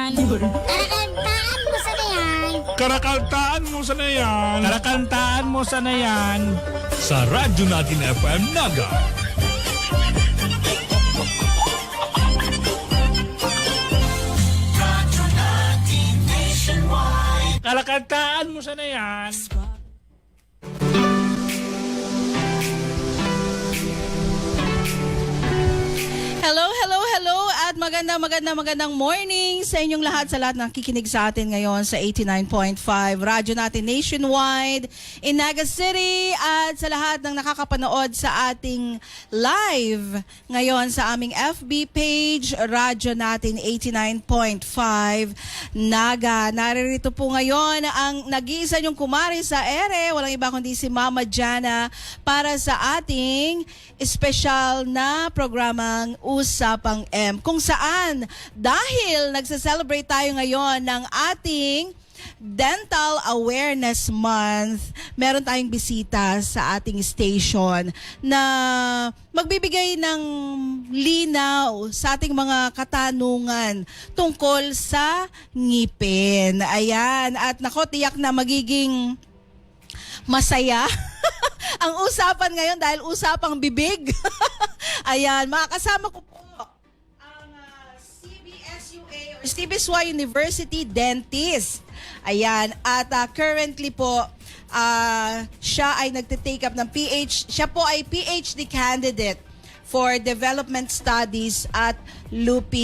yan? Karakantaan mo sa na yan. Karakaltaan mo sa na yan. Karakantaan mo sana yan. Sa radyo natin FM Naga. Karakantaan mo sana yan. Hello at magandang morning sa inyong lahat, sa lahat ng kikinig sa atin ngayon sa 89.5 radyo natin nationwide in Naga City, at sa lahat ng nakakapanood sa ating live ngayon sa aming FB page, radyo natin 89.5 Naga. Naririto po ngayon ang nag-iisa niyong kumari sa ere, walang iba kundi si Mama Jana, para sa ating espesyal na programang Usapang M, kung saan dahil nagse-celebrate tayo ngayon ng ating Dental Awareness Month, meron tayong bisita sa ating station na magbibigay ng linaw sa ating mga katanungan tungkol sa ngipin. Ayan, at nako, tiyak na magiging masaya ang usapan ngayon dahil usapang bibig. Ayan, makakasama ko po ang CBSUA or CBSY University Dentist. Ayan, at currently po siya ay nagte-take up ng siya po ay PhD candidate for Development Studies at UP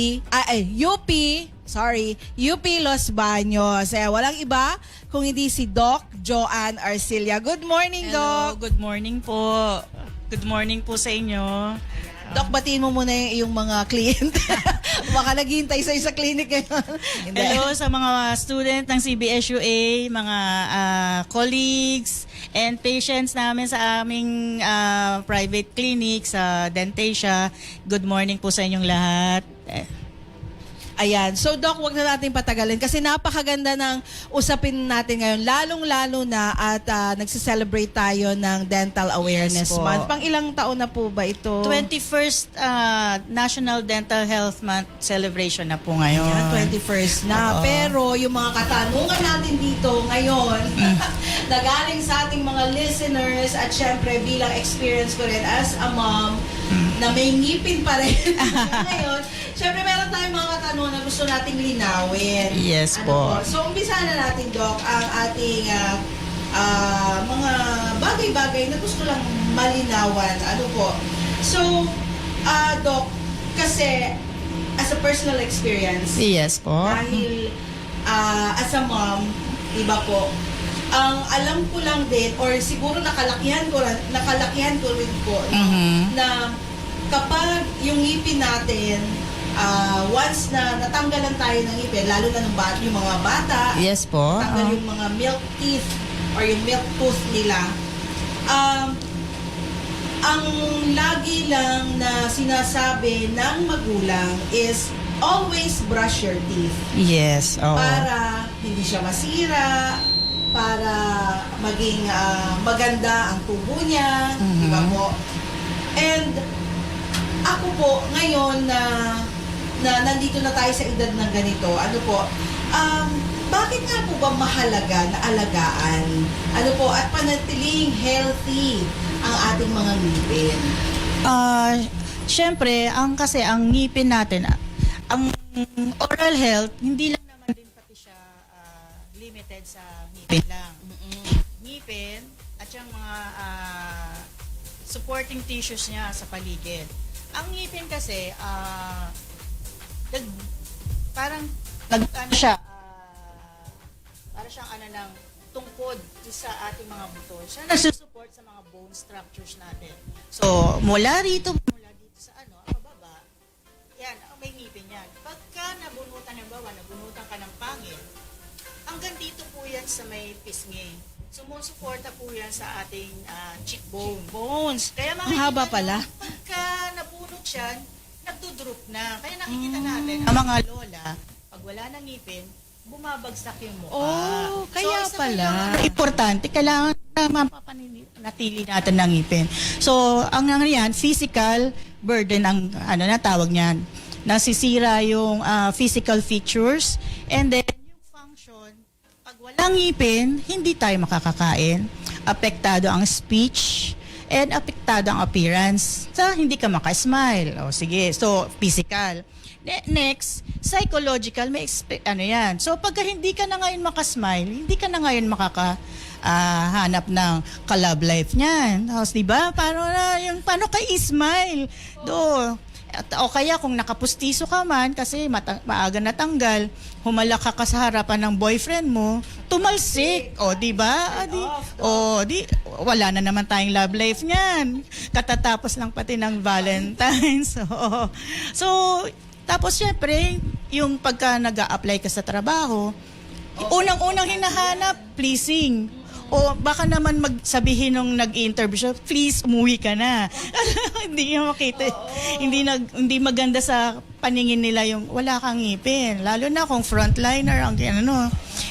Los Baños. Walang iba kung hindi si Doc Joanne Arcilla. Good morning, Hello, Doc. good morning po. Good morning po sa inyo. Doc, batiin mo muna yung mga kliyente. Baka naghihintay sa clinic ngayon. Hindi. Hello sa mga student ng CBSUA, mga colleagues and patients namin sa aming private clinic sa Dentasia. Good morning po sa inyong lahat. Ayan. So, Doc, wag na natin patagalin kasi napakaganda ng usapin natin ngayon. Lalong-lalo na at nagse-celebrate tayo ng Dental Awareness Yes po. Month. Pang ilang taon na po ba ito? 21st National Dental Health Month celebration na po ngayon. Ayan, 21st na. Oo. Pero yung mga katanungan natin dito ngayon, nagaling sa ating mga listeners at syempre bilang experience ko rin as a mom na may ngipin pa rin ngayon, syempre meron tayong mga katanungan na gusto nating linawin. Yes po. So umpisa na natin, Doc, ang ating mga bagay-bagay na gusto lang malinawan. Ano po? So, Doc, kasi as a personal experience, Yes po. dahil as a mom, iba po, ang alam ko lang din, or siguro nakalakihan ko rin po, no, na kapag yung ngipin natin, once na natanggalan tayo ng ngipin, lalo na yung mga bata, Yes po. tanggal yung mga milk teeth or yung milk tooth nila, ang lagi lang na sinasabi ng magulang is always brush your teeth Yes. Oo. para hindi siya masira, para maging maganda ang tubo niya, di ba po? And ako po ngayon na nandito na tayo sa edad ng ganito, ano po, bakit nga po ba mahalaga na alagaan, ano po, at panatiling healthy ang ating mga ngipin? Syempre, kasi ang ngipin natin, ang oral health, hindi lang naman din pati siya limited sa ngipin lang. Ngipin at yung mga supporting tissues niya sa paligid. Ang ngipin kasi, parang ano siya, para siyang ng tungkod sa ating mga buto. Siya nagsusupport sa mga bone structures natin. So, mula dito sa pababa, yan, may ngipin yan. Pagka nabunutan ka ng pangil, hanggang dito po yan sa may pisngi. Sumusuporta po yan sa ating cheekbone. Bones. Kaya Ang haba makikita pala. nyo, pagka nabunot yan, nagdudrop na. Kaya nakikita natin, ang mga lola, pag wala nang ngipin, bumabagsak yung mukha. Oh, kaya isa pala. po yung importante, kailangan mapapanatili natin ng ngipin. So, ang yan, physical burden ang na tawag niyan. nasisira yung physical features, and then yung function, pag walang ngipin, hindi tayo makakakain. Apektado ang speech, and apektado ang appearance. So, hindi ka makasmile. O, sige. So, physical. Next, psychological, may yan. So, pagka hindi ka na ngayon makasmile, hindi ka na ngayon hanap ng ka-love life niyan. Tapos, di ba? Paano ka i-smile? O kaya kung nakapustiso ka man, kasi maaga natanggal, humalak ka sa harapan ng boyfriend mo, tumalsik. O, di ba? Wala na naman tayong love life niyan. Katatapos lang pati ng Valentine's. So, tapos syempre, yung pagka nag-a-apply ka sa trabaho, unang-unang hinahanap, pleasing. O baka naman magsabihin nung nag-interview siya, please, umuwi ka na. Hindi niya makita. Hindi maganda sa paningin nila yung wala kang ngipin. Lalo na kung frontliner ang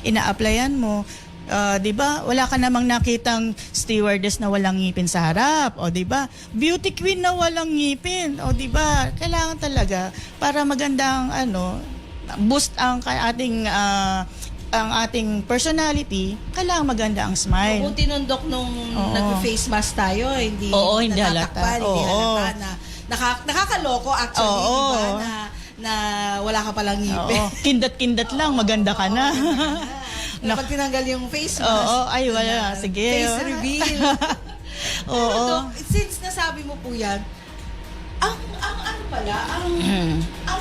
ina-applyan mo. 'Di ba? Wala ka namang nakitang stewardess na walang ngipin sa harap, o 'di ba? Beauty queen na walang ngipin, o 'di ba? Kailangan talaga para magandang boost ang ating personality, kailangan maganda ang smile. Buti nung Dok nung nag-face mask tayo, hindi hindi halata. Hindi halata na nakakaloko actually, diba? Na wala ka palang ngipin. Kindat-kindat lang, maganda ka na. Kapag tinanggal yung face mask. Ay wala. Sige. Face reveal. Pero Dok, since nasabi mo po yan, ang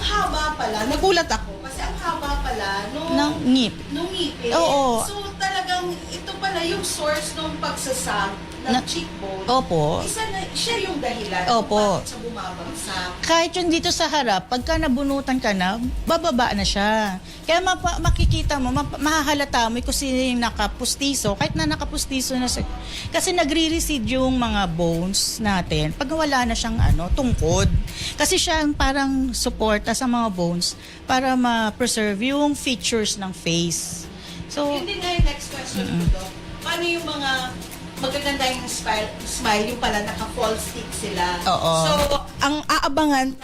haba pala, nagulat ako kasi ang haba pala nung ngipin. Oo. So talagang ito pala yung source ng pagsasag ng cheekbone. Opo. Siya yung dahilan Opo. kung bakit siya bumabagsak. Kahit yung dito sa harap, pagka nabunutan ka na, bababa na siya. Kaya makikita mo, mahahalata mo kung sino yung nakapustiso, kahit na nakapustiso na siya. Kasi nagre-recede yung mga bones natin pag wala na siyang tungkod. Kasi siya ang parang suporta sa mga bones para ma-preserve yung features ng face. So, Yun din nga yung next question ko, Dok. Paano yung mga magaganda yung smile, yung pala naka-false stick sila. Oo. So, ang aabangan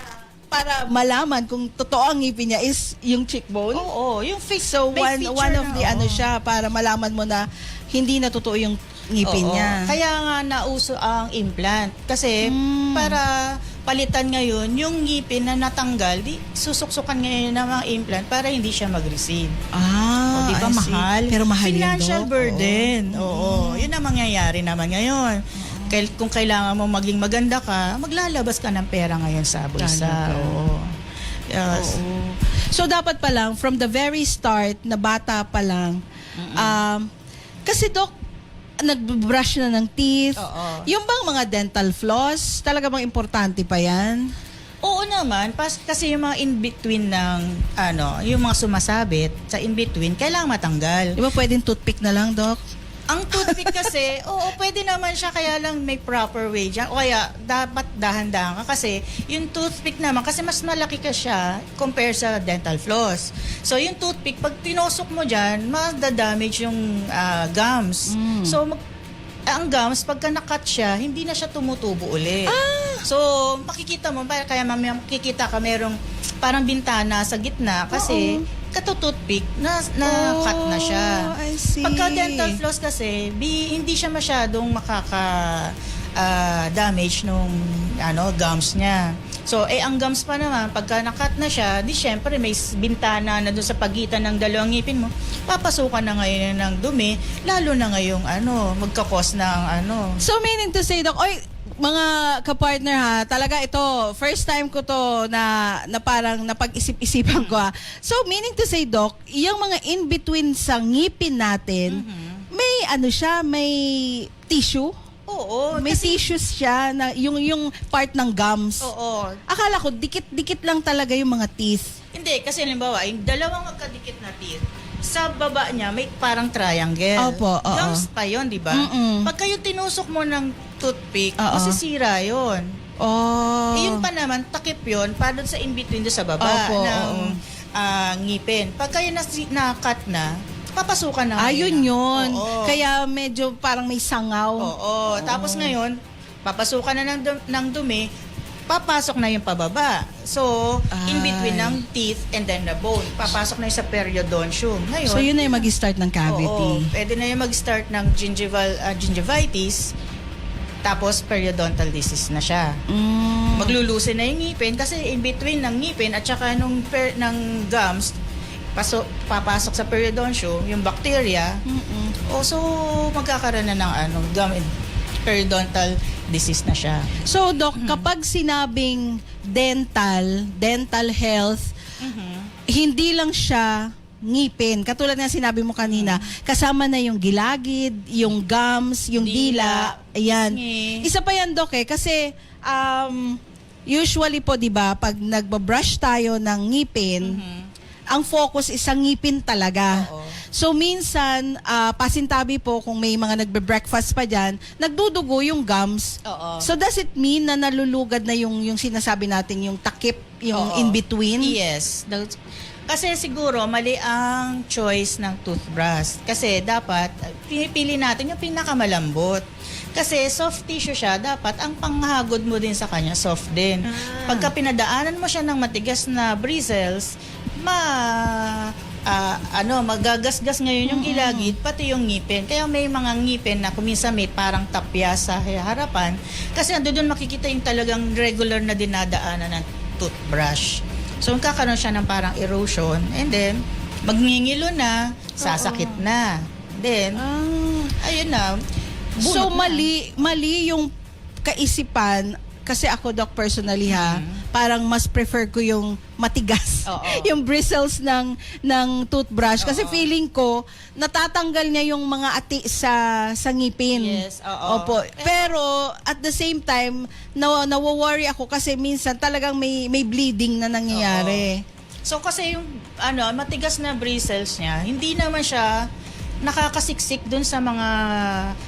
para malaman kung totoo ang ngipin niya is yung cheekbone. Oo, yung face. So, may one of the siya, para malaman mo na hindi na totoo yung ngipin niya. Kaya nga nauso ang implant. Kasi para palitan ngayon yung ngipin na natanggal, susuksukan ngayon ng mga implant para hindi siya mag-recede. Ah, Di ba I see. mahal? Pero mahal yan, Financial Dok. burden. Oo. Yun ang mangyayari naman ngayon. Kung kailangan mo maging maganda ka, maglalabas ka ng pera ngayon sa bulsa. Talaga. Oo. Yes. Oo. So, dapat pa lang, from the very start, na bata pa lang, kasi Dok, nag-brush na ng teeth. Oo. Yung bang mga dental floss, talaga bang importante pa yan? Oo naman, kasi yung mga in-between ng, yung mga sumasabit sa in-between, kailangan matanggal. Di ba pwedeng toothpick na lang, Dok? Ang toothpick kasi, pwede naman siya, kaya lang may proper way dyan. O kaya, dapat dahan-dahan ka kasi yung toothpick naman, kasi mas malaki ka siya compare sa dental floss. So, yung toothpick, pag tinosok mo dyan, mas-damage yung gums. So, ang gums, pagka nakat siya, hindi na siya tumutubo ulit. So, makikita mo, kaya makikita ka merong parang bintana sa gitna kasi katututpick na cut na siya. I see. Pagka dental floss kasi, hindi siya masyadong damage nung gums niya. So, ang gums pa naman, pagka nakat na siya, di syempre may bintana na doon sa pagitan ng dalawang ngipin mo, papasukan na ngayon ng dumi, lalo na ngayong magkakos ng So, meaning to say, Dok, mga kapartner ha, talaga ito, first time ko to na parang napag-isip-isipan ko ha. So, meaning to say, Doc, yung mga in-between sa ngipin natin, may may tissue? Oo. May tissues siya, na yung part ng gums. Oo. Akala ko, dikit-dikit lang talaga yung mga teeth. Hindi, kasi halimbawa, yung dalawang magkadikit na teeth, sa baba niya may parang triangle. Opo, oo. Gums pa yun, di ba? Pag kayo tinusok mo ng toothpick, masisira yun. Yun pa naman, takip yun, para doon sa in-between doon sa baba ng ngipin. Pag kayo na-cut na, papasukan na Yun yun. Oo. Kaya medyo parang may sangaw. Oo. Tapos ngayon, papasukan na ng dumi, papasok na yung pababa. So, in between ng teeth and then the bone, papasok na yung sa periodontium. Ngayon, So yun na yung mag-start ng cavity. oo, pwede na yung mag-start ng gingivitis, tapos periodontal disease na siya. Maglulusin na yung ngipin kasi in between ng ngipin at saka ng gums, papasok sa periodontium yung bacteria. So magkakaroon na ng gum and periodontal disease na siya. So, Doc, kapag sinabing dental health, hindi lang siya ngipin. Katulad na sinabi mo kanina, kasama na yung gilagid, yung gums, yung dila. Ayan. Pisngi. Isa pa yan, Doc, kasi usually po, di ba, pag nagbabrush tayo ng ngipin, ang focus is sa ngipin talaga. Oo. So minsan, pasintabi po kung may mga nagbe-breakfast pa dyan, nagdudugo yung gums. Oo. So does it mean na nalulugad na yung sinasabi natin, yung takip, yung Oo. in-between? Yes. Kasi siguro mali ang choice ng toothbrush. Kasi dapat pinipili natin yung pinakamalambot. Kasi soft tissue siya, dapat ang panghagod mo din sa kanya soft din. Pagka pinadaanan mo siya ng matigas na bristles, magagasgas ngayon yung gilagid, pati yung ngipin. Kaya may mga ngipin na kuminsan may parang tapya sa harapan. Kasi doon makikita yung talagang regular na dinadaanan ng toothbrush. So, magkakaroon siya ng parang erosion. And then, magngingilo na, sasakit na. Then, ayun na. So bunot na. mali yung kaisipan, kasi ako, Doc, personally parang mas prefer ko yung matigas. Oo. Yung bristles ng toothbrush. Kasi feeling ko, natatanggal niya yung mga ati sa ngipin. Yes, oo. Opo. Pero, at the same time, nawo-worry ako kasi minsan talagang may bleeding na nangyayari. So, kasi yung matigas na bristles niya, hindi naman siya nakakasiksik dun sa mga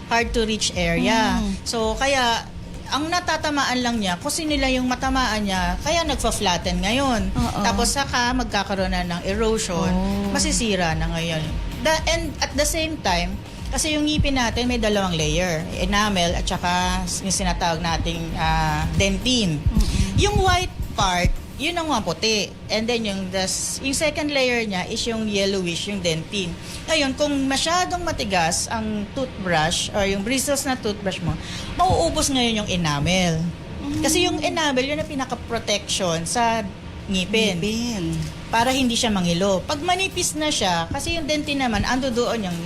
hard to reach area. So, kaya ang natatamaan lang niya, kung sino nila yung matamaan niya, kaya nagfa-flatten ngayon. Oo. Tapos saka magkakaroon na ng erosion, masisira na ngayon. And at the same time, kasi yung ngipin natin may dalawang layer, enamel at saka yung sinatawag nating dentin. Yung white part, yun ang puti. And then yung second layer niya is yung yellowish, yung dentin. Ngayon, kung masyadong matigas ang toothbrush or yung bristles na toothbrush mo, mauubos ngayon yung enamel. Kasi yung enamel, yun ang pinaka-protection sa ngipin. Para hindi siya mangilo. Pag manipis na siya, kasi yung dentin naman, ando doon yung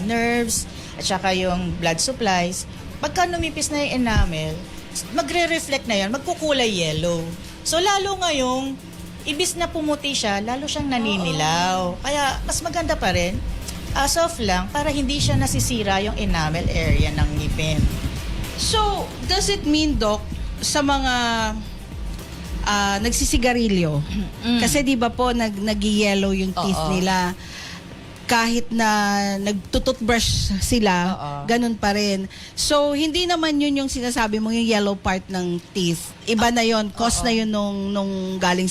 nerves, at saka yung blood supplies. Pagka numipis na yung enamel, magre-reflect na yun, magkukulay yellow. So, lalo ngayong, ibis na pumuti siya, lalo siyang naninilaw. Kaya, mas maganda pa rin, soft lang, para hindi siya nasisira yung enamel area ng ngipin. So, does it mean, Doc, sa mga nagsisigarilyo, kasi di ba po nag-yellow yung teeth nila, kahit na nagtututbrush sila, ganun pa rin. So, hindi naman yun yung sinasabi mo, yung yellow part ng teeth. Iba na yun, cause na yun nung galing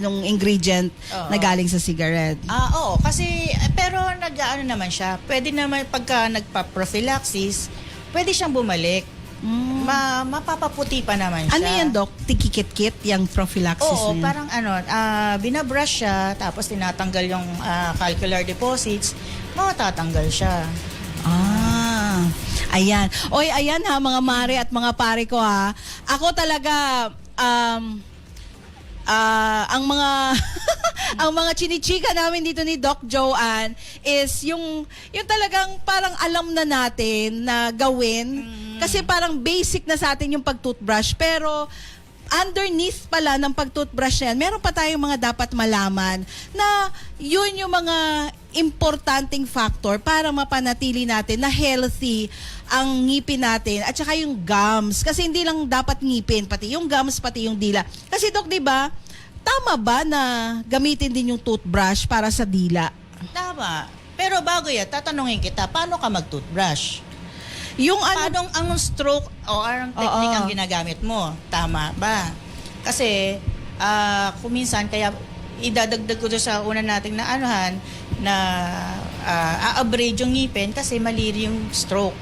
nung ingredient na galing sa cigarette. Oo, kasi, pero nag-ano naman siya, pwede naman pagka nagpa-prophylaxis, pwede siyang bumalik. Mapapaputi pa naman siya. Ano yan, Doc? Tikikit-kit, yung prophylaxis Oo, na yun? parang binabrush siya, tapos tinatanggal yung calcular deposits, matatanggal siya. Ayan. Oy, ayan ha, mga mare at mga pare ko ha. Ako talaga, ang mga ang mga chinichika namin dito ni Doc Joanne is yung talagang parang alam na natin na gawin kasi parang basic na sa atin yung pag-toothbrush, pero underneath pala ng pag-toothbrush na yan, meron pa tayong mga dapat malaman na yun yung mga importanteng factor para mapanatili natin na healthy ang ngipin natin at saka yung gums. Kasi hindi lang dapat ngipin, pati yung gums, pati yung dila. Kasi Doc, di ba, tama ba na gamitin din yung toothbrush para sa dila? Tama. Pero bago yan, tatanungin kita, paano ka mag-toothbrush? Yung Paano ang stroke o anong technique ang ginagamit mo? Tama ba? Kasi, kuminsan, kaya idadagdag ko doon sa una nating na a-abrade yung ngipin kasi mali yung stroke.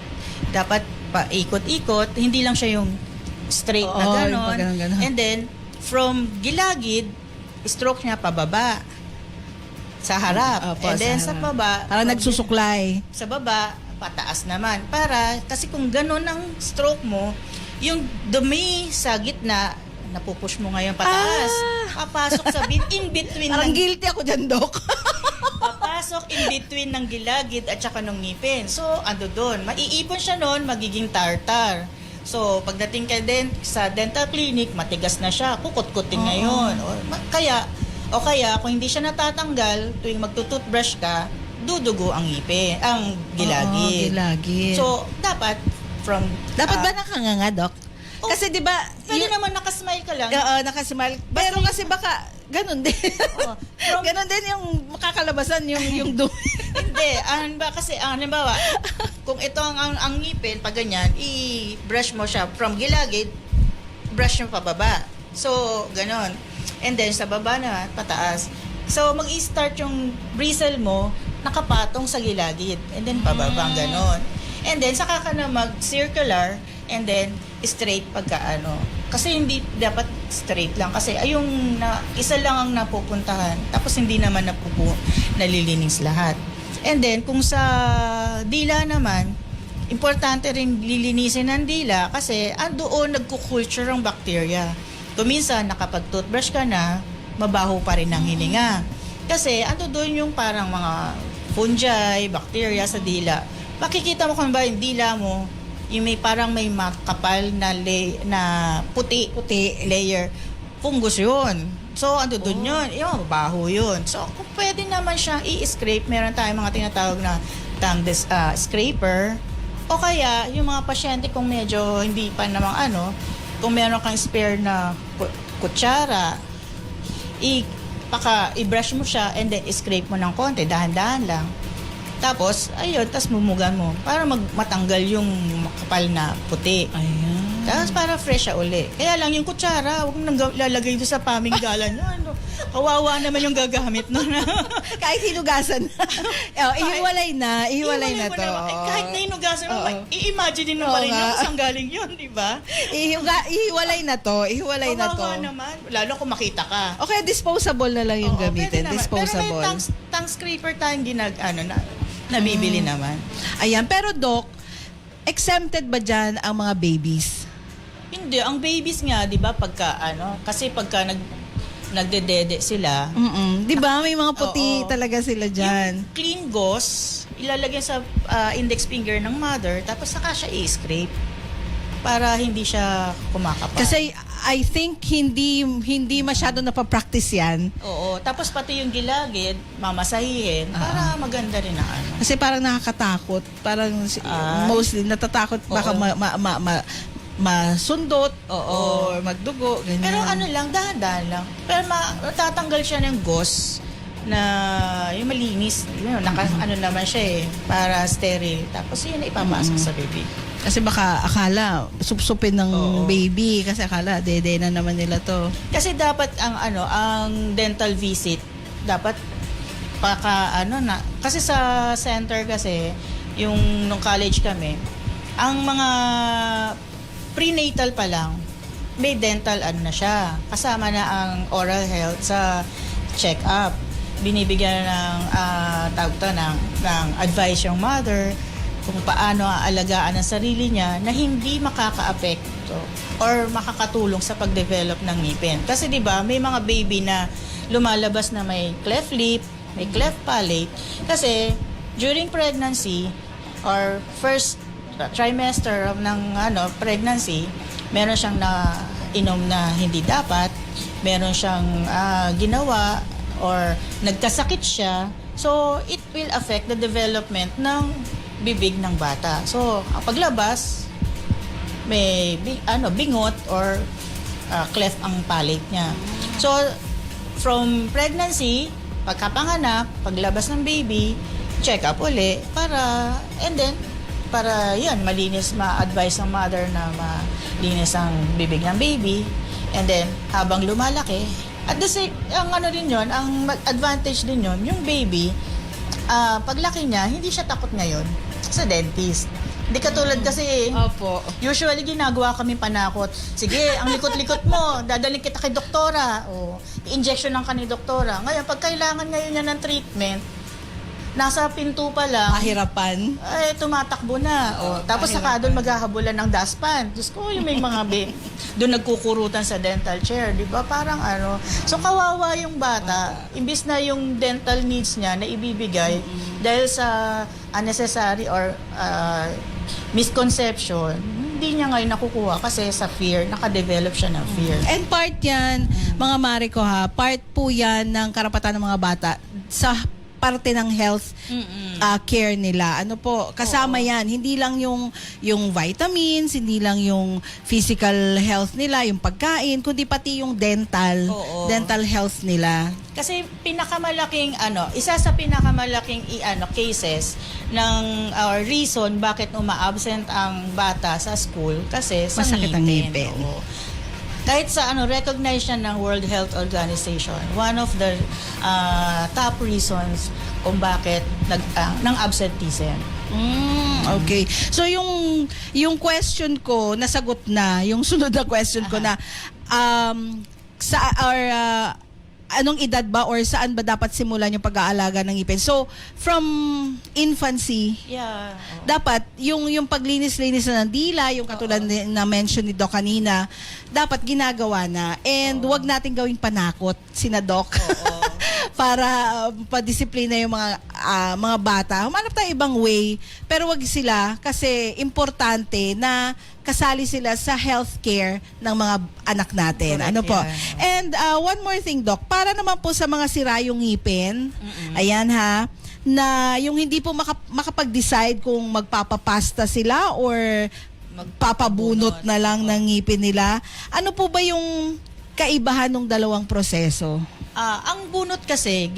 Dapat paikot-ikot, hindi lang siya yung straight na Oo, ganon. yung ganon. And then, from gilagid, stroke niya pababa. Sa harap. Opo, And then sa harap. baba, Parang from nagsusuklay. sa baba, pataas naman. Kasi kung ganon ang stroke mo, yung dumi sa gitna, napupush mo ngayon pataas. Papasok sa in between Parang ng guilty ako dyan, Doc. papasok in between ng gilagid at saka ng ngipin. So, ando doon. Maiipon siya noon, magiging tartar. So, pagdating ka sa dental clinic, matigas na siya. Kukut-kutin ngayon. O kaya, kung hindi siya natatanggal, tuwing magtutoothbrush ka, dudugo ang ngipin, ang gilagid. Oo, gilagid. So, dapat Dapat ba nakanganga, Doc? Kasi 'di ba, pwede naman nakasmile ka lang. oo, nakasmile. Pero kasi baka ganun din. Oo. From- Ganun din yung makakalabasan yung dumi. Hindi, halimbawa, kung ito ang ngipin, pag ganyan, i-brush mo siya from gilagid, brush mo pababa. So, ganon. And then, sa baba na, pataas. So, mag-i-start yung bristle mo, nakapatong sa gilagid. And then, pababang ganon. And then, saka ka na mag-circular, and then, straight pagka ano. Kasi hindi dapat straight lang. Kasi isa lang ang napupuntahan. Tapos, hindi naman nalilinis lahat. And then, kung sa dila naman, importante rin lilinisin ng dila kasi doon nagkukulture ang bacteria. Kung minsan, nakapag-toothbrush ka na, mabaho pa rin ang hininga. Kasi doon yung parang mga fungi, bacteria sa dila. Makikita mo kung ba yung dila mo, yung parang may makapal na puti layer. Fungus yun. So, doon yun. Yung mabaho yun. So, kung pwede naman siyang i-scrape, meron tayong mga tinatawag na tongue scraper. O kaya, yung mga pasyente kung medyo hindi pa namang kung meron kang spare na kutsara, i-brush mo siya and then i-scrape mo ng konti, dahan-dahan lang. Tapos, tapos mumugan mo para matanggal yung makapal na puti. Ayan. Tapos para fresh siya uli. Kaya lang yung kutsara, huwag nang lalagay doon sa paminggalan. Kawawa naman yung gagamit nun. Kahit hinugasan. Ihiwalay na Ihiwalay to. mo naman. Kahit na hinugasan mo, Oo. i-imagine mo pa rin Oo yung nga. saan galing yun, di ba? Ihiwalay na to. Ihiwalay na to. Kawawa naman. Lalo kung makita ka. Okay, disposable na lang yung Oo, gamitin. pwede naman. Pero Disposable. may tongue scraper tayong nabibili naman. Ayan, pero Doc, exempted ba dyan ang mga babies? Hindi, ang babies nga, di ba, kasi pagka nagdedede sila, Di ba? May mga puti Oo. talaga sila dyan. yung clean gauze, ilalagay sa index finger ng mother, tapos saka siya i-scrape para hindi siya kumakapal. Kasi I think hindi masyado napapractice yan. Oo, tapos pati yung gilagid, mamasahihin, para maganda rin ang Kasi parang nakakatakot. Parang mostly natatakot baka Oo. masundot Oo. or magdugo. Ganyan. Pero lang, dahan-dahan lang. Pero matatanggal siya ng gauze na yung malinis. Yun, naman siya para sterile. Tapos yun na ipapasok sa bibig. Kasi baka akala supsupin ng Oo. baby kasi akala dede na naman nila to. Kasi dapat ang dental visit dapat kasi sa center kasi yung nung college kami, ang mga prenatal pa lang may dental na siya. Kasama na ang oral health sa check-up. Binibigyan ng advice yung mother kung paano aalagaan ang sarili niya na hindi makaka-apekto or makakatulong sa pag-develop ng ngipin. Kasi 'di ba, may mga baby na lumalabas na may cleft lip, may cleft palate kasi during pregnancy or first trimester ng pregnancy, meron siyang inom na hindi dapat, meron siyang ginawa or nagkasakit siya. So it will affect the development ng bibig ng bata. So, ang paglabas, may bingot or cleft ang palate niya. So, from pregnancy, pagkapanganak, paglabas ng baby, check up uli para malinis, ma-advise ng mother na malinis ang bibig ng baby. And then, habang lumalaki, at the same, ang advantage din yun, yung baby, paglaki niya, hindi siya takot ngayon sa dentist. Hindi katulad kasi, Opo. usually ginagawa kami panakot. Sige, ang likot-likot mo, dadalhin kita kay doktora. O, i-injection ng ni doktora. Ngayon, pag kailangan ngayon niya ng treatment, nasa pinto pa lang, Pahirapan. ay tumatakbo na. O, tapos saka doon maghahabulan ng dustpan. Diyos ko, yung may mga doon nagkukurutan sa dental chair, di ba? Parang ano. So, kawawa yung bata. Imbis na yung dental needs niya na ibibigay dahil sa unnecessary or misconception, hindi niya ngayon nakukuha kasi sa fear, nakadevelop siya ng fear. And part yan, mga Mariko ha, part po yan ng karapatan ng mga bata sa parte ng health care nila. Ano po, kasama yan. Hindi lang yung vitamins, hindi lang yung physical health nila, yung pagkain, kundi pati yung dental health nila. Kasi pinakamalaking isa sa pinakamalaking cases ng reason bakit uma-absent ang bata sa school kasi sa Masakit ang ngipin. Oo. Kahit sa recognized siya ng World Health Organization, one of the top reasons kung bakit ng absenteeism. Okay. So yung question ko nasagot na, yung sunod na question ko na anong edad ba or saan ba dapat simulan yung pag-aalaga ng ngipin? So from infancy, Yeah. dapat yung paglinis-linis na ng dila, yung katulad na mention ni Doc kanina, dapat ginagawa na. And wag nating gawing panakot sina Doc. Para padisiplina yung mga bata. Humanap tayo ibang way, pero wag sila kasi importante na kasali sila sa healthcare ng mga anak natin. Correct, ano po? yeah. And one more thing, Doc, para naman po sa mga sira yung ngipin, ayan ha, na yung hindi po makapag-decide kung magpapapasta sila or magpapabunot na lang ng ngipin nila. Ano po ba yung kaibahan ng dalawang proseso? Ang bunot kasi,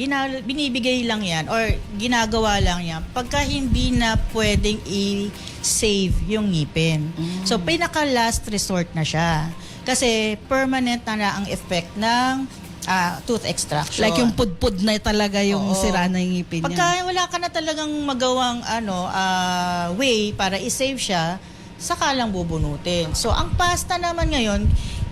binibigay lang yan or ginagawa lang yan pagka hindi na pwedeng i-save yung ngipin. So, pinaka-last resort na siya. Kasi permanent na ang effect ng tooth extraction. Like yung pudpud na talaga yung sira na yung ngipin niya. Pagka wala ka na talagang magawang way para i-save siya, saka lang bubunutin. So, ang pasta naman ngayon,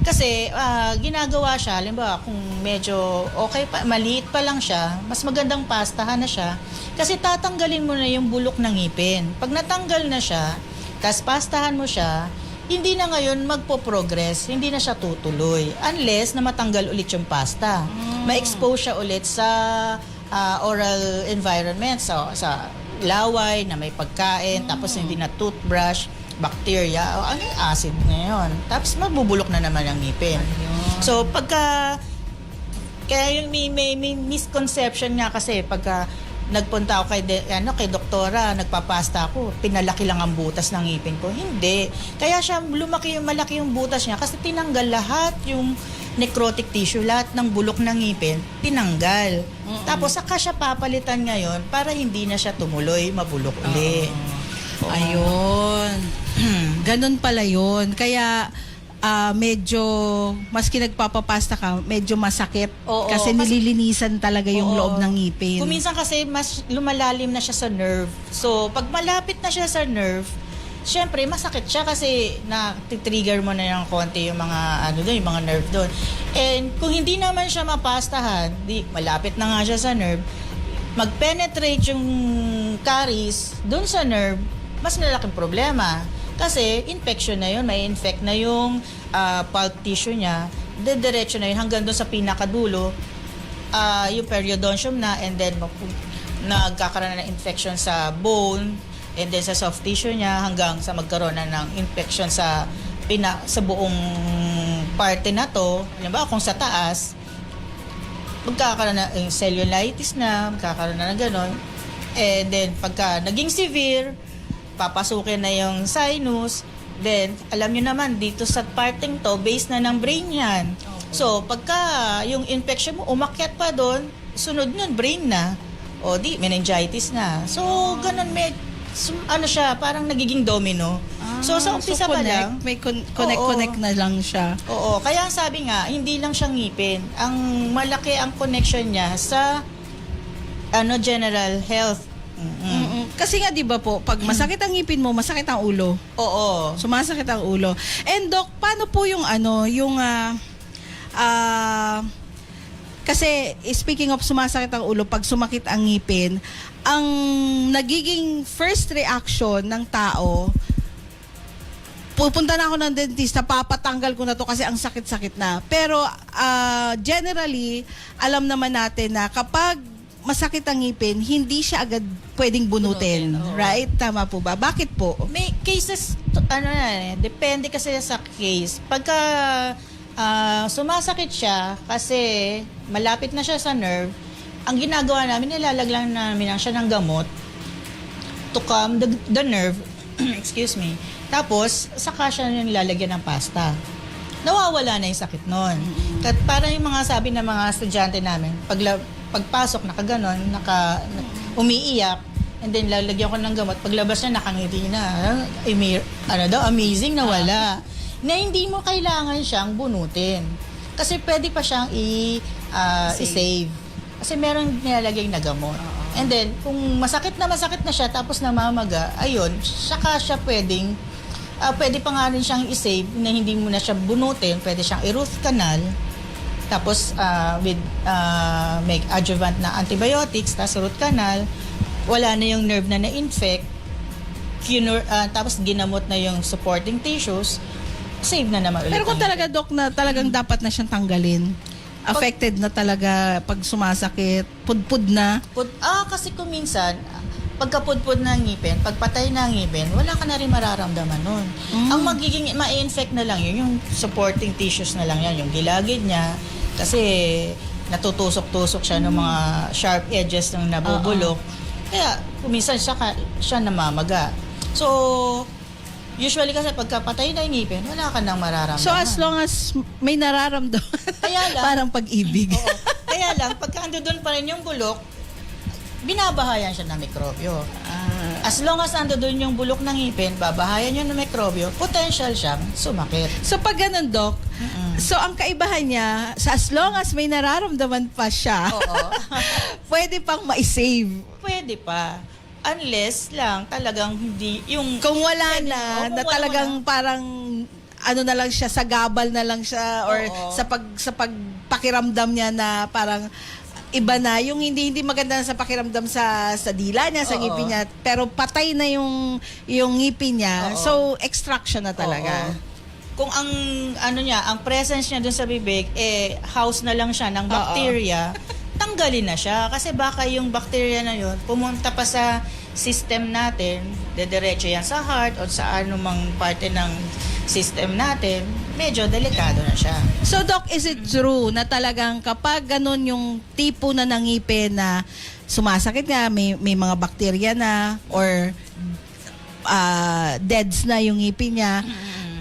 kasi ginagawa siya, halimbawa kung medyo okay pa, maliit pa lang siya, mas magandang pastahan na siya kasi tatanggalin mo na yung bulok ng ngipin. Pag natanggal na siya, tas pastahan mo siya, hindi na ngayon magpo-progress, hindi na siya tutuloy unless na matanggal ulit yung pasta. Ma-expose siya ulit sa oral environment, sa laway na may pagkain, tapos hindi na toothbrush, bacteria, ano yung acid ngayon. Tapos mabubulok na naman ang ngipin. So, kaya yung may misconception nga kasi pagka nagpunta ako kay doktora, nagpapasta ako, pinalaki lang ang butas ng ngipin ko. Hindi. Kaya siya malaki yung butas niya kasi tinanggal lahat yung necrotic tissue, lahat ng bulok ng ngipin, tinanggal. Tapos saka siya papalitan ngayon para hindi na siya tumuloy, mabulok uli. Ayun. Ganun pala yun. Kaya medyo maski nagpapapasta ka, medyo masakit. Kasi nililinisan talaga yung loob ng ngipin. Kung minsan kasi mas lumalalim na siya sa nerve. So, pag malapit na siya sa nerve, syempre masakit siya kasi na-trigger mo na yung konti yung mga yung mga nerve doon. And kung hindi naman siya mapastahan, malapit na nga siya sa nerve, mag-penetrate yung caries doon sa nerve, mas malaking problema. Kasi infection na yun, may infect na yung pulp tissue niya, diretso na yun hanggang doon sa pinakadulo, yung periodontium na, and then nagkakaroon na ng infection sa bone, and then sa soft tissue niya hanggang sa magkaroon na ng infection sa buong parte na to. Halimbawa kung sa taas, magkakaroon na ng cellulitis na, magkakaroon na ng gano'n. And then pagka naging severe, papasukin na yung sinus, then alam nyo naman dito sa parting to, base na ng brain yan. So pagka yung infection mo umakyat pa doon, sunod nun brain na, o di meningitis na. So ganun siya, parang nagiging domino. So sa umpisa pa lang, may connect na lang siya. Oo, kaya sabi nga, hindi lang siya ngipin. Ang malaki ang connection niya sa general health. kasi nga 'di ba po, pag masakit ang ngipin mo, masakit ang ulo. Oo. Sumasakit ang ulo. And Doc, paano po yung kasi speaking of sumasakit ang ulo, pag sumakit ang ngipin, ang nagiging first reaction ng tao, pupunta na ako ng dentista, papatanggal ko na to kasi ang sakit-sakit na. Pero generally, alam naman natin na kapag masakit ang ngipin, hindi siya agad pwedeng bunutin. Bunutin, oo. Right? Tama po ba? Bakit po? May cases, depende kasi sa case. Pagka sumasakit siya kasi malapit na siya sa nerve, ang ginagawa namin, nilalaglan namin lang siya ng gamot to calm the nerve. Excuse me. Tapos, saka siya nilalagyan ng pasta. Nawawala na yung sakit nun. At para yung mga sabi ng mga estudyante namin, pagpasok, nakaganon, umiiyak, and then lalagyan ko ng gamot, paglabas niya, nakangiti na. Amazing na wala. Na hindi mo kailangan siyang bunutin. Kasi pwede pa siyang i-save. Kasi meron nilalagay na gamot. And then, kung masakit na siya, tapos namamaga, ayun, saka siya pwede pa nga rin siyang i-save na hindi mo na siya bunutin, pwede siyang i-root canal, tapos with make adjuvant na antibiotics, tapos root canal, wala na yung nerve na na-infect, tapos ginamot na yung supporting tissues, save na naman ulit. Pero kung talaga, Doc, na talagang dapat na siyang tanggalin, affected na talaga pag sumasakit, pudpud na. Kasi kung minsan, pagkapudpud ng ngipin, pagpatay ng ngipin, wala ka na rin mararamdaman nun. Ang magiging ma-infect na lang yun, yung supporting tissues na lang yan, yung gilagid niya, kasi natutusok-tusok siya ng mga sharp edges ng nabubulok. Kaya, kuminsan siya namamaga. So, usually kasi pagkapatay na yung ngipin, wala ka nang mararamdaman. So as long as may nararamdaman, Kaya lang, parang pag-ibig. Oo. Kaya lang, pagka ando doon pa rin yung bulok, binabahayan siya ng mikrobyo. As long as ando doon yung bulok ng ngipin, babahayan yun ng mikrobyo, potential siyang sumakit. So pag ganun, Doc, so ang kaibahan niya, as long as may nararamdaman pa siya, Oo. pwede pang ma-save. Pwede pa. Unless lang talagang hindi, yung... Kung wala na, kung na wala talagang parang ano na lang siya, sa gabal na lang siya, or Oo. sa pagpakiramdam niya na parang iba na, yung hindi maganda sa pakiramdam sa dila niya, sa Oo. ngipin niya, pero patay na yung ngipin niya, Oo. so extraction na talaga. Oo. Kung ang ang presence niya dun sa bibig, house na lang siya ng bacteria, tanggalin na siya. Kasi baka yung bacteria na yun, pumunta pa sa system natin, dediretso yan sa heart o sa anumang parte ng system natin, medyo delikado na siya. So Doc, is it true na talagang kapag ganun yung tipo na nangipin na sumasakit nga, may mga bakterya na or deads na yung ngipin niya,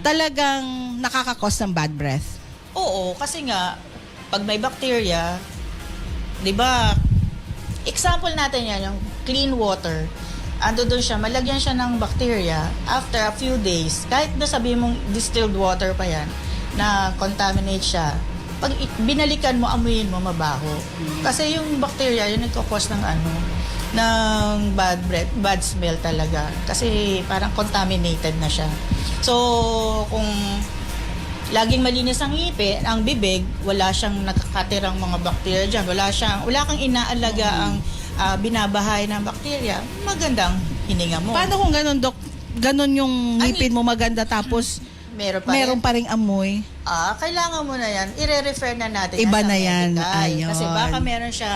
talagang nakakakos ng bad breath? Oo, kasi nga, pag may bacteria, di ba, example natin yan, yung clean water, ando doon siya, malagyan siya ng bacteria, after a few days, kahit na sabihin mong distilled water pa yan, na contaminate siya, pag binalikan mo, amuyin mo, mabaho. Kasi yung bacteria, yun nagkakos ng ng bad breath, bad smell talaga. Kasi parang contaminated na siya. So, kung laging malinis ang ngipin, ang bibig, wala siyang nakakatirang mga bacteria dyan. Wala kang inaalaga ang binabahay ng bacteria. Magandang hininga mo. Paano kung ganun, Doc? Ganun yung ngipin mo maganda tapos meron pa ring amoy? Kailangan mo na yan. I-refer na natin Iba yan sa na yan. medical. Ayun. Kasi baka meron siya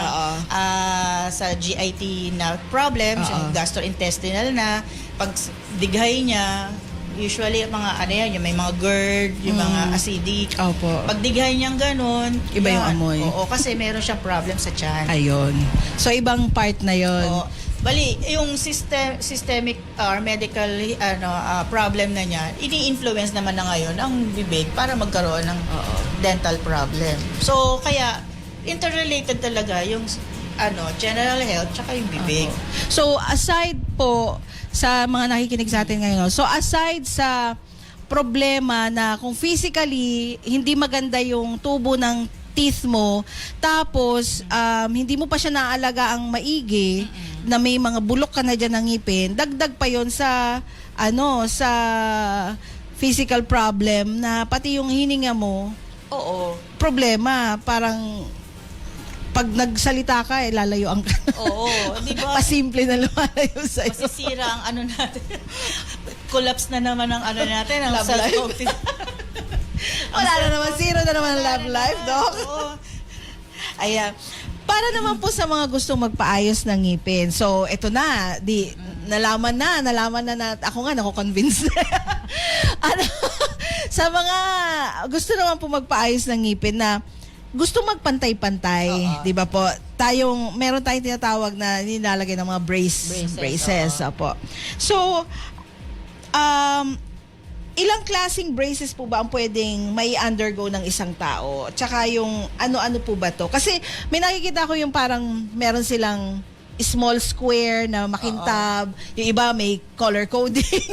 sa GIT na problem, yung gastrointestinal na, pag dighay niya, usually mga yung may mga GERD, yung mga acidic. Opo. Pag dighay niyang ganun, Iba yung yan. amoy. Oo, kasi meron siyang problem sa tiyan. Ayun. So ibang part na yon. Oo. Bali, yung systemic or medical problem na niya, ini-influence naman na ngayon ang bibig para magkaroon ng dental problem. So, kaya interrelated talaga yung general health tsaka yung bibig. So aside po sa mga nakikinig sa atin ngayon, so aside sa problema na kung physically hindi maganda yung tubo ng teeth mo, tapos hindi mo pa siya naalaga ang maigi, na may mga bulok ka na dyan ng ngipin, dagdag pa yon sa sa physical problem na pati yung hininga mo Oo. problema, parang pag nagsalita ka lalayo ang Oo, di ba? pasimple na lumalayo sa iyo. Masisira ang ano natin. Collapse na naman ang ano natin, ang Love life. self-confidence. Wala na naman, zero na naman ang love life, Doc. Oo. Ayan. Para naman po sa mga gustong magpaayos ng ngipin. So, ito na, nalaman na ako nga nako-convince na. Ano, sa mga gusto naman po magpaayos ng ngipin na gusto magpantay-pantay, 'di ba po? Meron tayong tinatawag na nilalagay ng mga braces, opo. So, ilang klaseng braces po ba ang pwedeng may undergo ng isang tao? Tsaka yung ano-ano po ba to? Kasi may nakikita ko yung parang meron silang small square na makintab, yung iba may color coding.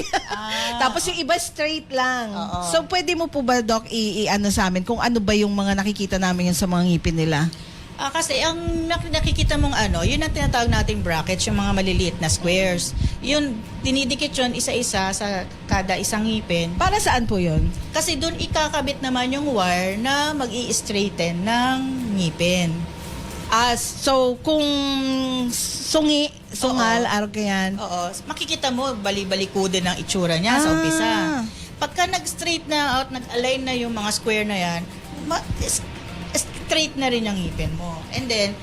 Tapos yung iba straight lang. So pwede mo po ba, Doc, i-ano sa amin kung ano ba yung mga nakikita namin yun sa mga ngipin nila? Kasi ang nakikita mong yun ang tinatawag nating brackets, yung mga maliliit na squares. Yun, dinidikit yun isa-isa sa kada isang ngipin. Para saan po yun? Kasi doon ikakabit naman yung wire na mag-i-straighten ng ngipin. So kung sungal, araw ka yan. Oo. Makikita mo, bali-baliko din ang itsura niya sa umpisa. Pagka nag-straight na out, nag-align na yung mga square na yan, straight na rin ang ngipin mo. And then,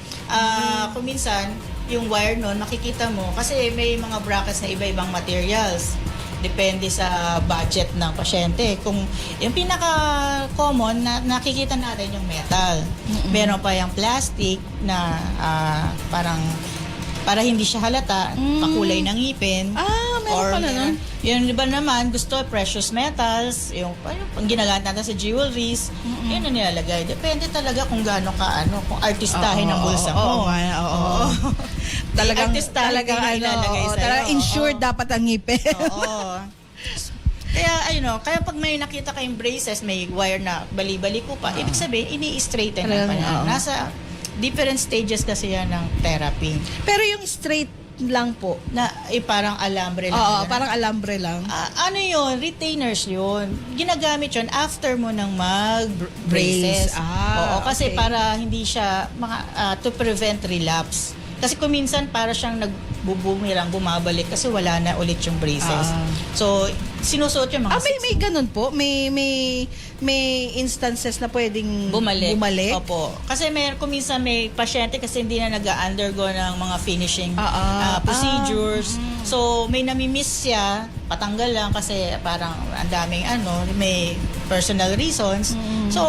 kung minsan, yung wire nun, makikita mo, kasi may mga brackets na iba-ibang materials. Depende sa budget ng pasyente. Kung yung pinaka-common na nakikita natin yung metal. Meron pa yung plastic na parang para hindi siya halata, pakulay ng ngipin. Meron pala nun. Yung iba naman, gusto precious metals, yung ginagamit natin sa jewelries, yun ang nilalagay. Depende talaga kung gaano ka, kung artistahin ang bulsa mo. Talagang ilalagay sa'yo. talagang insured dapat ang ngipin. Oo. Kaya, kaya pag may nakita kayong braces, may wire na bali-baliko pa, ibig sabihin, ini-straighten na pa yan. Nasa different stages kasi yan ng therapy. Pero yung straight lang po. Na parang alambre lang. Oo, yun. parang alambre lang. Yun? Retainers yun. Ginagamit yun after mo nang mag-braces. Oo, kasi para hindi siya, to prevent relapse. Kasi kung minsan para siyang nagbubumirang, bumabalik kasi wala na ulit yung braces. So, sinusuot yung mga... may ganun po? May instances na pwedeng bumalik? Opo. Kasi kung minsan may pasyente kasi hindi na nag-undergo ng mga finishing procedures. So, may namimiss siya, patanggal lang kasi parang ang daming may personal reasons. So,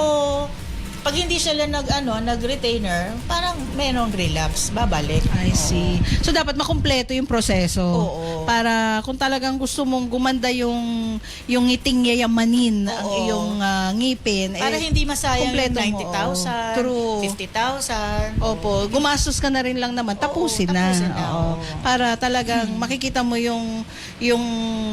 pag hindi sila nag-retainer, parang mayroong relapse, babalik. I see. So, dapat makumpleto yung proseso. Oo. Para kung talagang gusto mong gumanda yung ngiting yayamanin, yung ngipin. Para hindi masayang yung kumpleto mo. 90,000, True. 50,000. Opo. Gumastos ka na rin lang naman. Tapusin na. Oo. Para talagang makikita mo yung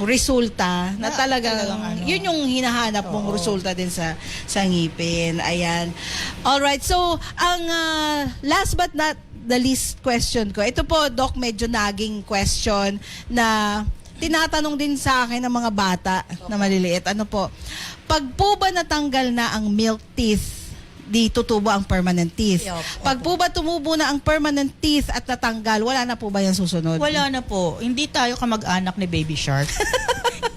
resulta na talagang yun yung hinahanap mong resulta din sa ngipin. Ayan. Alright, so ang last but not the least question ko, ito po, Doc, medyo naging question na tinatanong din sa akin ng mga bata na maliliit. Ano po, pag po ba natanggal na ang milk teeth, di tutubo ang permanent teeth? Pag po ba tumubo na ang permanent teeth at natanggal, wala na po ba yung susunod? Wala na po. Hindi tayo kamag-anak ni Baby Shark.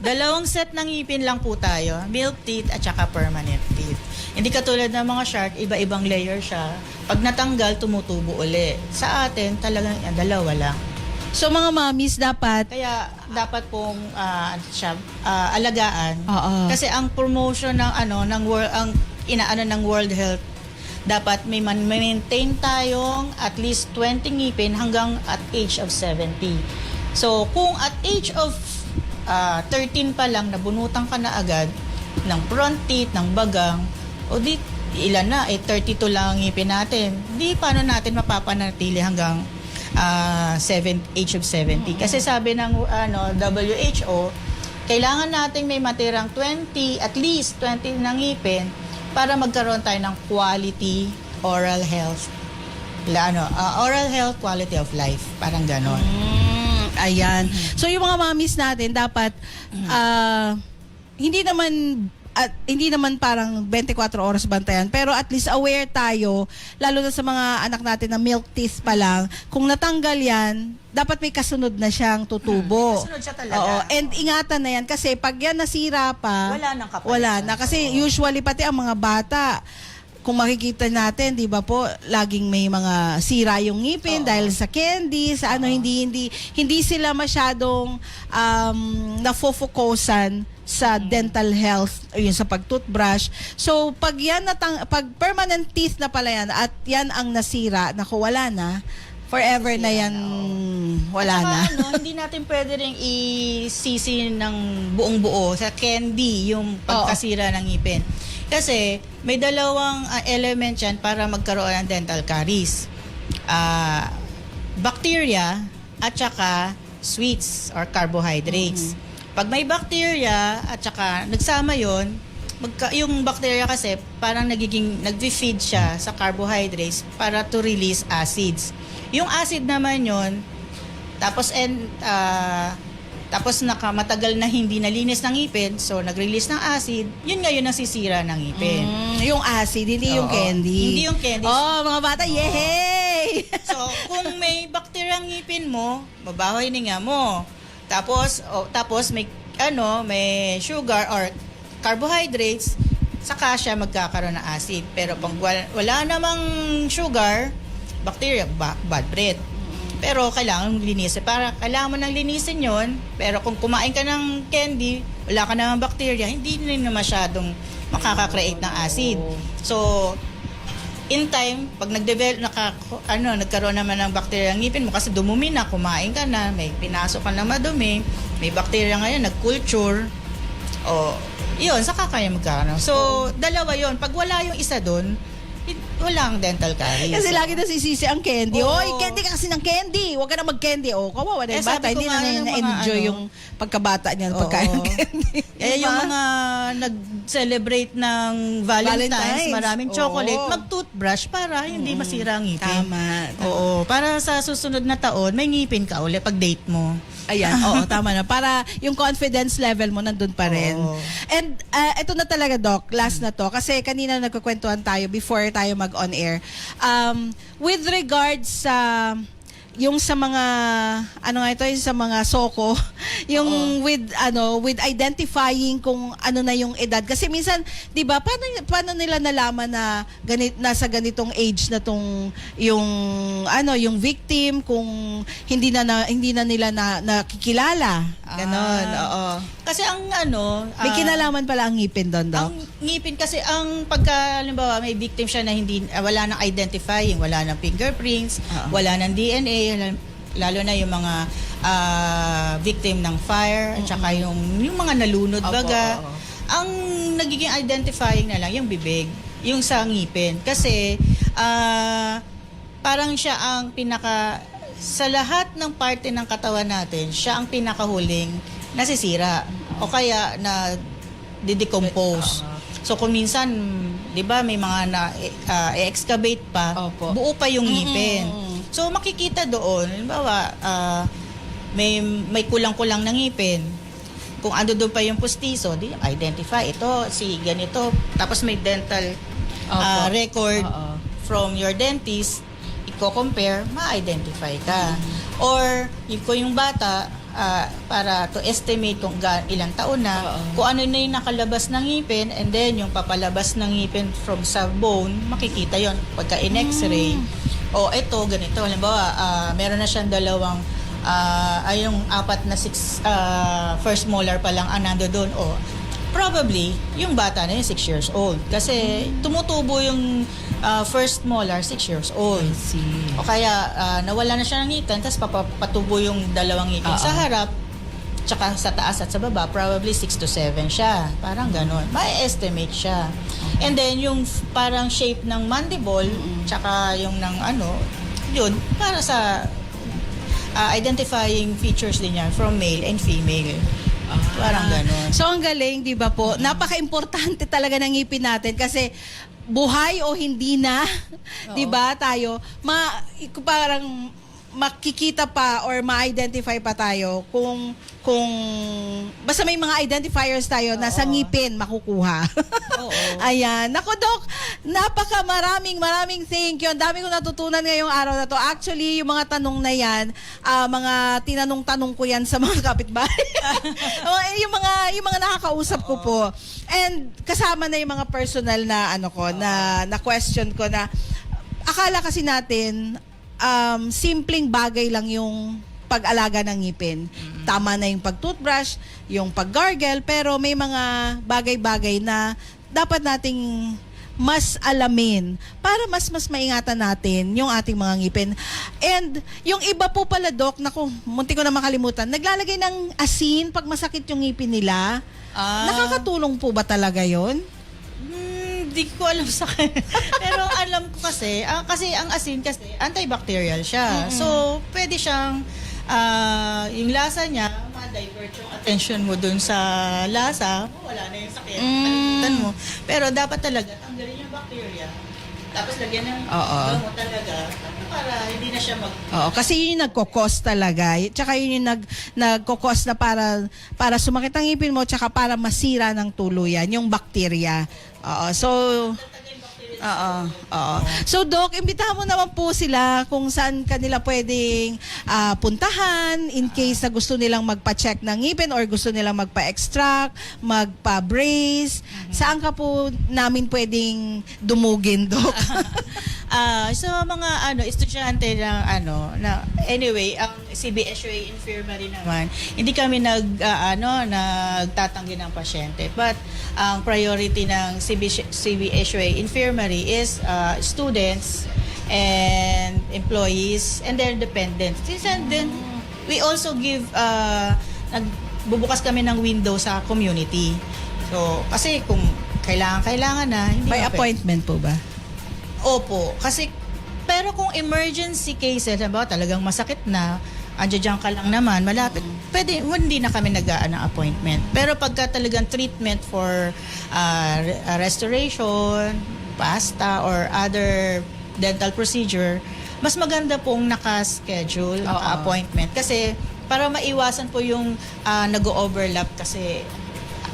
Dalawang set ng ngipin lang po tayo. Milk teeth at saka permanent teeth. Hindi katulad ng mga shark, iba-ibang layer siya. Pag natanggal, tumutubo uli. Sa atin, talagang dalawa lang. So mga mommies dapat Kaya dapat pong alagaan. Oo. Kasi ang promotion ng World Health, dapat may maintain tayong at least 20 ngipin hanggang at age of 70. So kung at age of 13 pa lang nabunutan ka na agad ng front teeth, ng bagang, o di ilan na, 32 lang ang ngipin natin. Di paano natin mapapanatili hanggang age of 70. Kasi sabi ng WHO, kailangan nating may matirang 20, at least 20 ng ngipin para magkaroon tayo ng quality oral health. oral health, quality of life, parang ganon. Ayan. So yung mga mommies natin dapat hindi naman parang 24 oras bantayan, pero at least aware tayo, lalo na sa mga anak natin na milk teeth pa lang, kung natanggal yan, dapat may kasunod na siyang tutubo. Kasunod siya talaga. Oo. And ingatan na yan kasi pag yan nasira pa, Wala nang kapalitan. wala na. Kasi usually pati ang mga bata, kung makikita natin, 'di ba po, laging may mga sira yung ngipin dahil sa candy, sa ano, hindi sila masyadong nafo-focusan sa dental health, yun sa pag-toothbrush. So pag yan pag permanent teeth na pala yan at yan ang nasira, naku, wala na. Forever na yan, wala na. Hindi natin pwede rin isisi ng buong buo sa candy yung pagkasira ng ngipin. Kasi may dalawang element yan para magkaroon ng dental caries. Bacteria at saka sweets or carbohydrates. Pag may bacteria at saka nagsama yon, yung bacteria kasi parang nag-feed siya sa carbohydrates para to release acids. Yung acid naman yon, tapos matagal na hindi nalinis ng ngipin, so nag-release ng acid, yun ngayon nasisira ng ngipin. Yung acid, hindi yung candy. Hindi yung candy. Oh, mga bata, yehey! So, kung may bacteria ang ngipin mo, mabaho yung hininga mo. Tapos may sugar or carbohydrates, saka siya magkakaroon ng acid. Pero pag wala namang sugar, bacteria, bad breath. Pero kailangan linisin. Kailangan mo nang linisin yon. Pero kung kumain ka ng candy, wala ka namang bacteria, hindi na masyadong makaka-create ng acid. So, in time, pag nagkaroon naman ng bacteria ang ngipin mo kasi dumumi na, kumain ka na, may pinasok ka na madumi, may bacteria ngayon, nag-culture, yun, saka kaya magkakaroon. So, dalawa yun. Pag wala yung isa doon, walang dental caries. Kasi lagi nasisisi ang candy. Oo. Oy, candy ka kasi ng candy. Huwag ka na mag-candy. Kawawa na yung sabi bata. ko Hindi nga na ng mga enjoy yung pagkabata niya ng pagkain ng candy. Yung mga nag-celebrate ng Valentine's, maraming chocolate, mag-toothbrush para hindi masira ang ngipin. Tama. Oo, para sa susunod na taon, may ngipin ka ulit pag date mo. Ayan, oo, tama na. Para yung confidence level mo nandun pa rin. Oo. And ito na talaga, Doc, last na to. Kasi kanina nagkukwentuhan tayo before tayo mag-on air. With regards sa yung sa mga yung sa mga soko, yung with identifying kung ano na yung edad, kasi minsan 'di ba paano nila nalaman na nasa ganitong age na tong yung victim kung hindi na nila nakikilala, ganon. Oo. Kasi ang May kinalaman pala ang ngipin doon, Doc. ang ngipin kasi halimbawa may victim siya na wala nang identifying, wala nang fingerprints, wala nang DNA, lalo na yung mga victim ng fire at saka yung mga nalunod baga. Ang nagiging identifying na lang yung bibig, yung sa ngipin. Kasi parang siya ang sa lahat ng parte ng katawan natin, siya ang pinakahuling nasisira o kaya na decompose. So kung minsan, 'di ba, may mga excavate pa, buo pa yung ngipin. So makikita doon, halimbawa, may kulang-kulang ng ngipin. Kung ano doon pa yung pustiso, identify ito si ganito. Tapos may dental record from your dentist, i-compare, ma-identify ka. Or kung yung bata, para to estimate kung ilang taon na, kung ano na yung nakalabas ng ngipin, and then yung papalabas ng ngipin from sa bone, makikita yon pagka in x-ray. Ito, ganito. Halimbawa, meron na siyang dalawang, yung 4 na 6 first molar pa lang ang nando doon. Probably, yung bata na yun 6 years old. Kasi tumutubo yung first molar 6 years old. I see. O kaya nawala na siya ng ngipin, tapos patubo yung dalawang ngipin sa harap, tsaka sa taas at sa baba, probably 6 to 7 siya. Parang ganon. May-estimate siya. And then, yung parang shape ng mandible, tsaka yung ng yun, para sa identifying features din yan from male and female. Parang ganon. So ang galing, 'di ba po? Napaka-importante talaga ng ngipin natin kasi buhay o hindi na, 'di ba? Tayo parang makikita pa or ma-identify pa tayo kung basta may mga identifiers tayo na sa ngipin makukuha. Oo. Ayan. Naku, Doc, maraming thank you. Ang dami ko natutunan ngayong araw na to. Actually, yung mga tanong na yan, mga tinanong-tanong ko yan sa mga kapitbahay. yung mga nakakausap ko po. And kasama na yung mga personal na na question ko na akala kasi natin simpleng bagay lang yung pag-alaga ng ngipin. Tama na yung pag-toothbrush, yung pag-gargle, pero may mga bagay-bagay na dapat nating mas alamin para mas maingatan natin yung ating mga ngipin. And yung iba po pala, Doc, naku, munti ko na makalimutan, naglalagay ng asin pag masakit yung ngipin nila. Nakakatulong po ba talaga yon? Hindi ko alam sa kanya. Pero alam ko kasi ang asin kasi antibacterial siya. So, pwede siyang yung lasa niya, ma-divert yung attention mo dun sa lasa, wala na yung sakit, kalimutan mo. Pero dapat talaga tanggalin yung bacteria. Tapos lagyan ng gamot talaga para hindi na siya Oo, kasi yun yung nagkokos talaga. Tsaka yun yung nagkokos na para sumakit ang ngipin mo, tsaka para masira ng tuluyan, yung bacteria. So, So, Doc, imbitahan mo naman po sila kung saan kanila pwedeng puntahan in case na gusto nilang magpa-check ng ngipin or gusto nilang magpa-extract, magpa-brace. Saan ka po namin pwedeng dumugin, Doc? So mga estudyante ng anyway, ang CBSUA Infirmary naman, hindi kami nagtatanggi ng pasyente. But ang priority ng CBSUA Infirmary is students and employees and their dependents. And then we also give nagbubukas kami ng window sa community. So kasi kung kailangan na, hindi By na appointment po ba? Opo, kasi pero kung emergency cases, halimbawa talagang masakit na, andiyan ka lang naman, malapit, pwede, hindi na kami nag-aan ng appointment. Pero pagka talagang treatment for restoration, pasta, or other dental procedure, mas maganda pong naka-schedule, naka-appointment. Kasi para maiwasan po yung nag-overlap kasi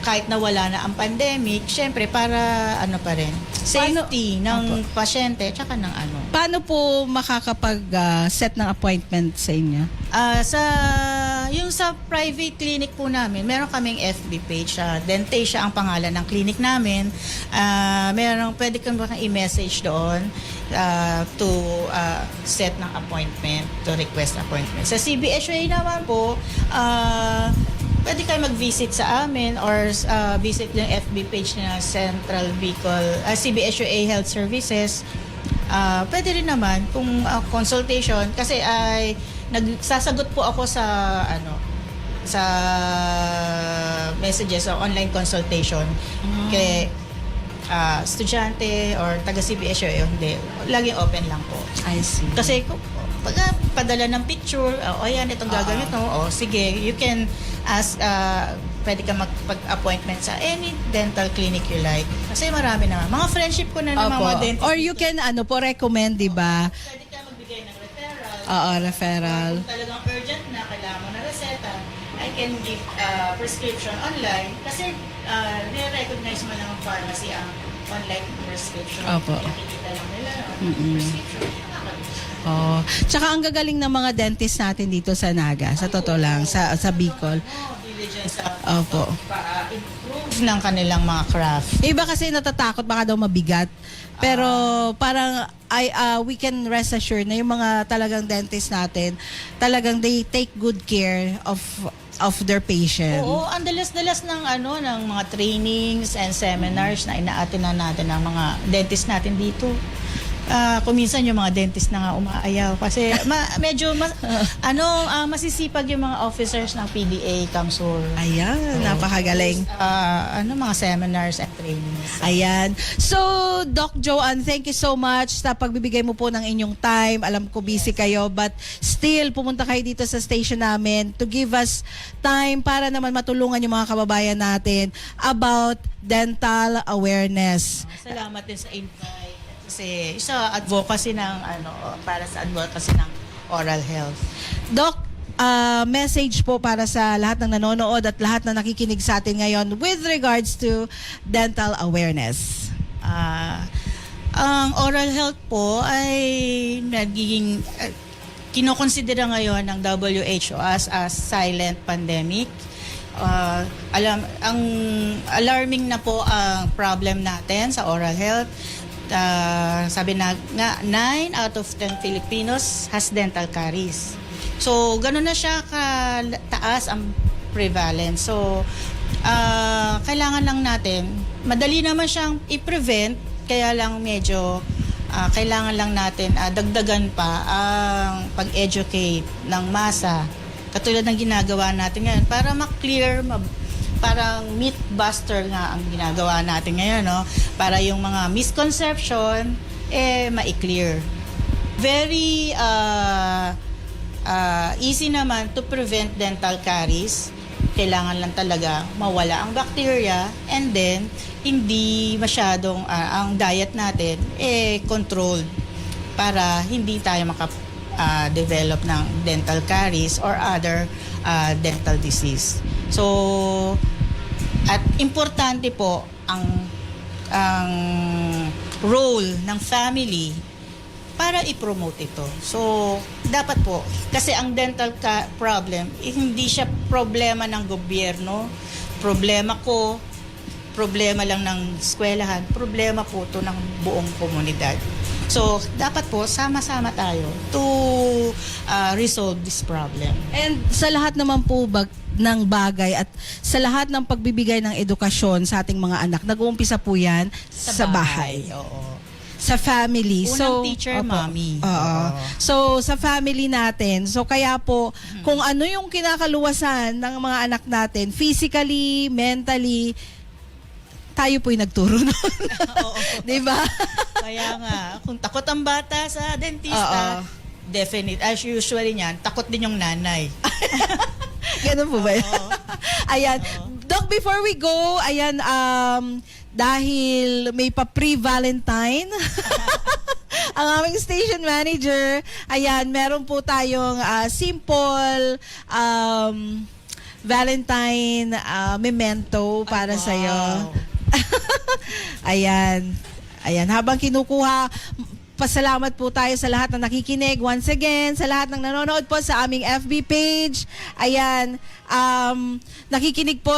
kahit na wala na ang pandemic, syempre para pa rin, safety ng pasyente tsaka ng Paano po makakapag-set ng appointment sa inyo? Yung sa private clinic po namin, meron kaming FB page. Dentasia ang pangalan ng clinic namin. Pwede kang i-message doon to set ng appointment, to request appointment. Sa CBSUA naman po, pwede kayo mag-visit sa amin or visit yung FB page ng Central Bicol, CBSUA Health Services. Pwede rin naman kung consultation kasi nagsasagot po ako sa messages o online consultation kay estudyante or taga CBSUA, hindi, laging open lang po. I see. Kasi pag padala ng picture, ayan, itong gagamit mo, sige, you can ask, pwede ka mag-appointment sa any dental clinic you like. Kasi marami naman. Mga friendship ko na ng mga dentist. Or you can recommend, di ba? Pwede ka magbigay ng referral. Referral. Kung talagang urgent na, kailangan mo na reseta, I can give prescription online. Kasi recognize mo ng pharmacy ang online prescription. Opo. Nakikita lang nila prescription. Tsaka ang gagaling ng mga dentist natin dito sa Naga, sa totoo lang, sa Bicol. Diligence Opo. improve ng kanilang mga craft. Iba kasi natatakot baka daw mabigat. Pero parang we can rest assured na yung mga talagang dentist natin, talagang they take good care of their patient. Oo, ang dalas-dalas ng ng mga trainings and seminars na ina-attend na natin ng mga dentist natin dito. kuminsan yung mga dentist na nga umaayaw kasi masisipag yung mga officers ng PDA, Kamsur. Ayan, napakagaling. Mga seminars and trainings. Ayan. So, Doc Joanne, thank you so much sa pagbibigay mo po ng inyong time. Alam ko busy kayo, but still, pumunta kayo dito sa station namin to give us time para naman matulungan yung mga kababayan natin about dental awareness. Salamat din sa invite. Kasi sa advocacy para sa advocacy ng oral health. Doc, message po para sa lahat ng nanonood at lahat na nakikinig sa atin ngayon with regards to dental awareness. Ang oral health po ay nagiging kinokonsidera ngayon ng WHO as a silent pandemic. Ang alarming na po ang problem natin sa oral health. Sabi na nga 9 out of 10 Filipinos has dental caries. So, gano'n na siya kataas ang prevalence. So, kailangan lang natin, madali naman siyang i-prevent, kaya lang medyo kailangan lang natin dagdagan pa ang pag-educate ng masa. Katulad ng ginagawa natin ngayon para ma-clear, parang myth buster nga ang ginagawa natin ngayon, no? Para yung mga misconception ma-clear. Very easy naman to prevent dental caries. Kailangan lang talaga mawala ang bacteria and then hindi masyadong ang diet natin controlled para hindi tayo develop ng dental caries or other dental disease. So, at importante po ang role ng family para i-promote ito. So, dapat po, kasi ang dental problem, hindi siya problema ng gobyerno, problema ko, problema lang ng eskwelahan, problema po ito ng buong komunidad. So, dapat po, sama-sama tayo to resolve this problem. And sa lahat naman po ng bagay at sa lahat ng pagbibigay ng edukasyon sa ating mga anak, nag-uumpisa po yan sa bahay. Oo. Sa family. Unang teacher, mommy. Oo. So, sa family natin. So, kaya po, kung ano yung kinakaluwasan ng mga anak natin, physically, mentally, tayo po'y nagturo nun. Diba? Kaya nga, kung takot ang bata sa dentista, definite. As usually niyan, takot din yung nanay. Ganun po ba yun? Ayan. Doc, before we go, ayan, dahil may pa pre-Valentine, ang aming station manager, ayan, meron po tayong simple Valentine memento para sa'yo. Ayan. Ayan, habang kinukuha, pasalamat po tayo sa lahat na nakikinig. Once again, sa lahat ng nanonood po sa aming FB page. Ayan, nakikinig po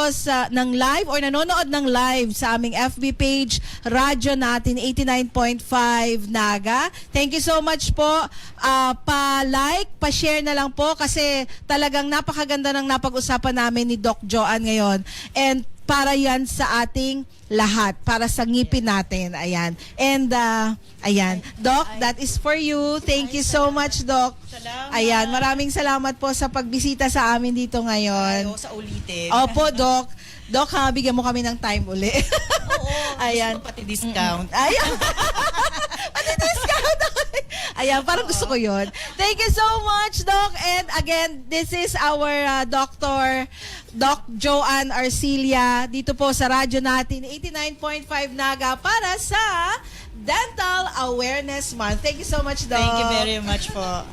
ng live or nanonood ng live sa aming FB page, Radyo Natin 89.5 Naga. Thank you so much po. Pa-like, pa-share na lang po kasi talagang napakaganda ng napag-usapan namin ni Doc Joanne ngayon. And para yan sa ating lahat, para sa ngipin natin. Ayan. And, ayan. Doc, that is for you. Thank you so much, Doc. Salamat. Ayan, maraming salamat po sa pagbisita sa amin dito ngayon. Sa ulitin. Opo, Doc. Doc, bigyan mo kami ng time uli. Oo. Ayan. Pati discount. Ayan. Pati discount. Ayan, parang gusto ko yun. Thank you so much, Doc. And again, this is our Dr. Doc Joanne Arcilia dito po sa radyo natin 89.5 Naga para sa Dental Awareness Month. Thank you so much, Doc. Thank you very much po.